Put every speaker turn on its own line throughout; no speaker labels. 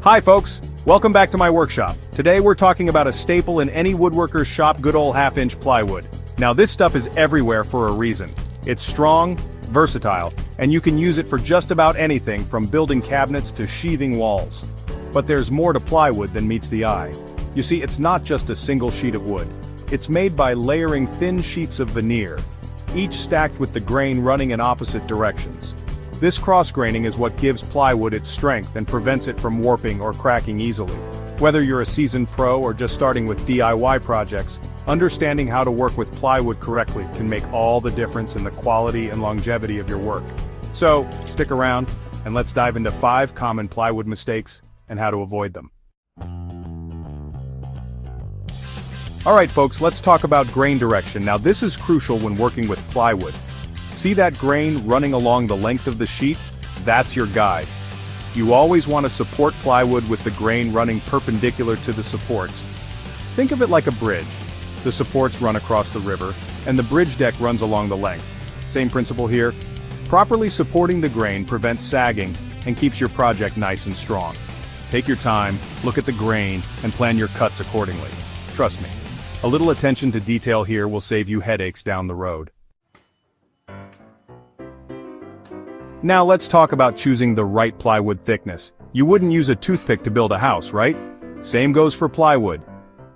Hi folks, welcome back to my workshop. Today we're talking about a staple in any woodworker's shop, good old half-inch plywood. Now this stuff is everywhere for a reason. It's strong, versatile, and you can use it for just about anything from building cabinets to sheathing walls. But there's more to plywood than meets the eye. You see, it's not just a single sheet of wood. It's made by layering thin sheets of veneer, each stacked with the grain running in opposite directions. This cross-graining is what gives plywood its strength and prevents it from warping or cracking easily. Whether you're a seasoned pro or just starting with DIY projects, understanding how to work with plywood correctly can make all the difference in the quality and longevity of your work. So, stick around, and let's dive into 5 common plywood mistakes and how to avoid them. Alright folks, let's talk about grain direction. Now this is crucial when working with plywood. See that grain running along the length of the sheet? That's your guide. You always want to support plywood with the grain running perpendicular to the supports. Think of it like a bridge. The supports run across the river, and the bridge deck runs along the length. Same principle here. Properly supporting the grain prevents sagging and keeps your project nice and strong. Take your time, look at the grain, and plan your cuts accordingly. Trust me, a little attention to detail here will save you headaches down the road. Now let's talk about choosing the right plywood thickness. You wouldn't use a toothpick to build a house, right? Same goes for plywood.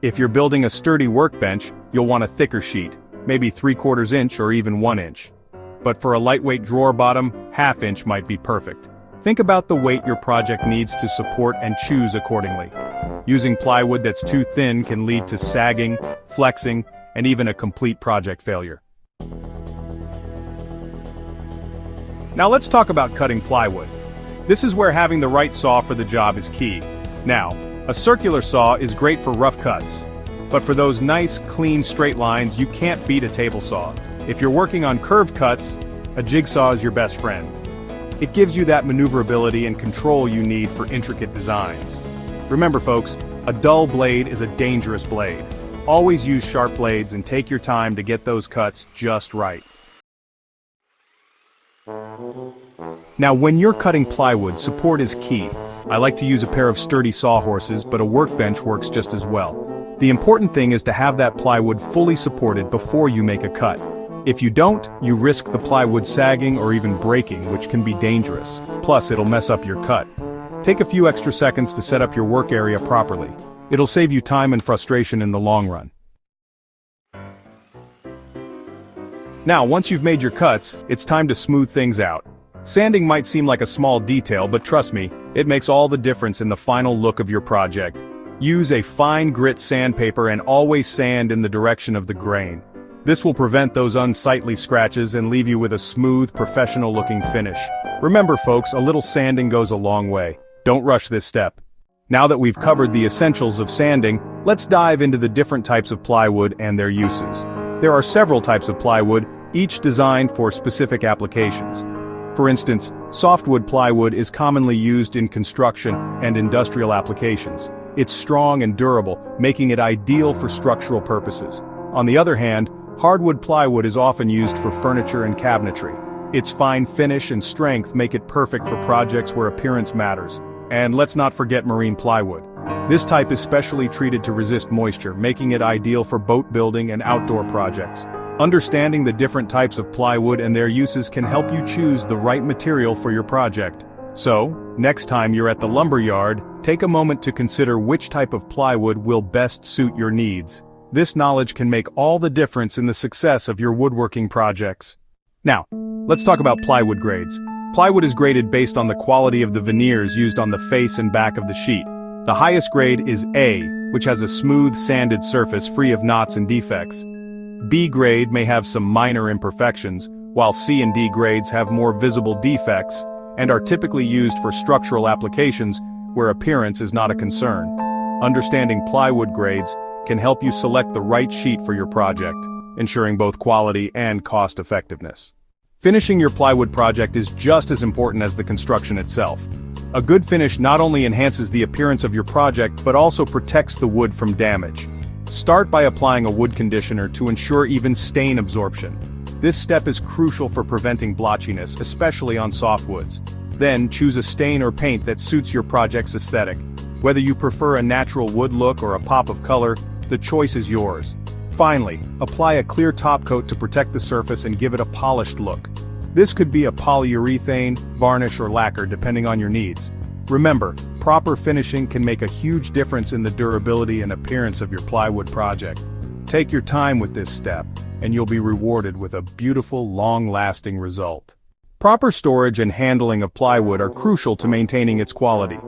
If you're building a sturdy workbench, you'll want a thicker sheet, maybe 3/4 inch or even 1 inch. But for a lightweight drawer bottom, 1/2 inch might be perfect. Think about the weight your project needs to support and choose accordingly. Using plywood that's too thin can lead to sagging, flexing, and even a complete project failure. Now let's talk about cutting plywood. This is where having the right saw for the job is key. Now, a circular saw is great for rough cuts. But for those nice, clean, straight lines, you can't beat a table saw. If you're working on curved cuts, a jigsaw is your best friend. It gives you that maneuverability and control you need for intricate designs. Remember folks, a dull blade is a dangerous blade. Always use sharp blades and take your time to get those cuts just right. Now when you're cutting plywood, support is key. I like to use a pair of sturdy sawhorses, but a workbench works just as well. The important thing is to have that plywood fully supported before you make a cut. If you don't, you risk the plywood sagging or even breaking, which can be dangerous. Plus, it'll mess up your cut. Take a few extra seconds to set up your work area properly. It'll save you time and frustration in the long run. Now, once you've made your cuts, it's time to smooth things out. Sanding might seem like a small detail, but trust me, it makes all the difference in the final look of your project. Use a fine grit sandpaper and always sand in the direction of the grain. This will prevent those unsightly scratches and leave you with a smooth, professional-looking finish. Remember folks, a little sanding goes a long way. Don't rush this step. Now that we've covered the essentials of sanding, let's dive into the different types of plywood and their uses. There are several types of plywood, each designed for specific applications. For instance, softwood plywood is commonly used in construction and industrial applications. It's strong and durable, making it ideal for structural purposes. On the other hand, hardwood plywood is often used for furniture and cabinetry. Its fine finish and strength make it perfect for projects where appearance matters. And let's not forget marine plywood. This type is specially treated to resist moisture, making it ideal for boat building and outdoor projects. Understanding the different types of plywood and their uses can help you choose the right material for your project. So, next time you're at the lumber yard, take a moment to consider which type of plywood will best suit your needs. This knowledge can make all the difference in the success of your woodworking projects. Now, let's talk about plywood grades. Plywood is graded based on the quality of the veneers used on the face and back of the sheet. The highest grade is A, which has a smooth, sanded surface free of knots and defects. B grade may have some minor imperfections, while C and D grades have more visible defects and are typically used for structural applications where appearance is not a concern. Understanding plywood grades can help you select the right sheet for your project, ensuring both quality and cost effectiveness. Finishing your plywood project is just as important as the construction itself. A good finish not only enhances the appearance of your project but also protects the wood from damage. Start by applying a wood conditioner to ensure even stain absorption. This step is crucial for preventing blotchiness, especially on softwoods. Then choose a stain or paint that suits your project's aesthetic. Whether you prefer a natural wood look or a pop of color, the choice is yours. Finally, apply a clear top coat to protect the surface and give it a polished look. This could be a polyurethane, varnish or lacquer depending on your needs. Remember, proper finishing can make a huge difference in the durability and appearance of your plywood project. Take your time with this step, and you'll be rewarded with a beautiful, long-lasting result. Proper storage and handling of plywood are crucial to maintaining its quality.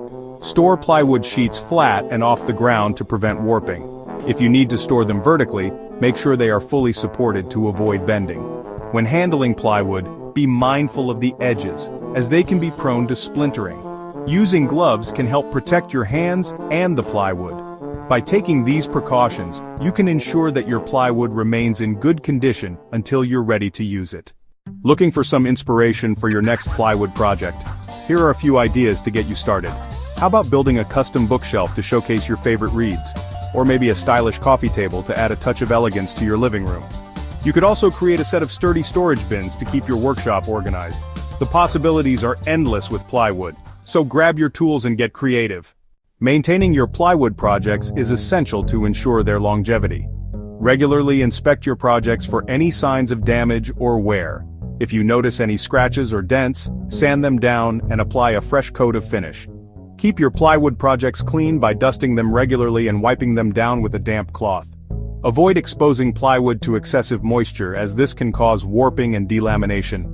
Store plywood sheets flat and off the ground to prevent warping. If you need to store them vertically, make sure they are fully supported to avoid bending. When handling plywood, be mindful of the edges, as they can be prone to splintering. Using gloves can help protect your hands and the plywood. By taking these precautions, you can ensure that your plywood remains in good condition until you're ready to use it. Looking for some inspiration for your next plywood project? Here are a few ideas to get you started. How about building a custom bookshelf to showcase your favorite reads? Or maybe a stylish coffee table to add a touch of elegance to your living room. You could also create a set of sturdy storage bins to keep your workshop organized. The possibilities are endless with plywood, so grab your tools and get creative. Maintaining your plywood projects is essential to ensure their longevity. Regularly inspect your projects for any signs of damage or wear. If you notice any scratches or dents, sand them down and apply a fresh coat of finish. Keep your plywood projects clean by dusting them regularly and wiping them down with a damp cloth. Avoid exposing plywood to excessive moisture, as this can cause warping and delamination.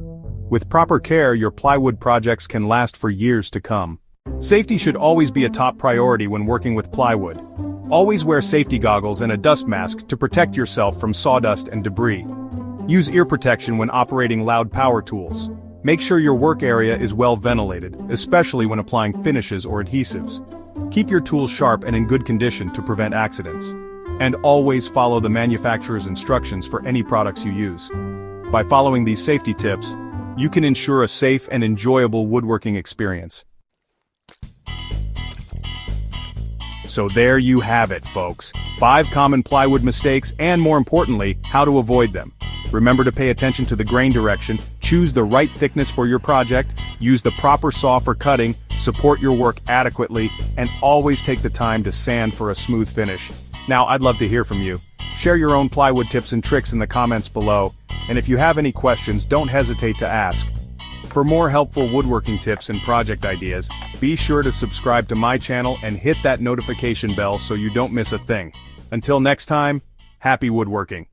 With proper care, your plywood projects can last for years to come. Safety should always be a top priority when working with plywood. Always wear safety goggles and a dust mask to protect yourself from sawdust and debris. Use ear protection when operating loud power tools. Make sure your work area is well ventilated, especially when applying finishes or adhesives. Keep your tools sharp and in good condition to prevent accidents. And always follow the manufacturer's instructions for any products you use. By following these safety tips, you can ensure a safe and enjoyable woodworking experience. So there you have it, folks. 5 common plywood mistakes and, more importantly, how to avoid them. Remember to pay attention to the grain direction, choose the right thickness for your project, use the proper saw for cutting, support your work adequately, and always take the time to sand for a smooth finish. Now, I'd love to hear from you. Share your own plywood tips and tricks in the comments below, and if you have any questions, don't hesitate to ask. For more helpful woodworking tips and project ideas, be sure to subscribe to my channel and hit that notification bell so you don't miss a thing. Until next time, happy woodworking.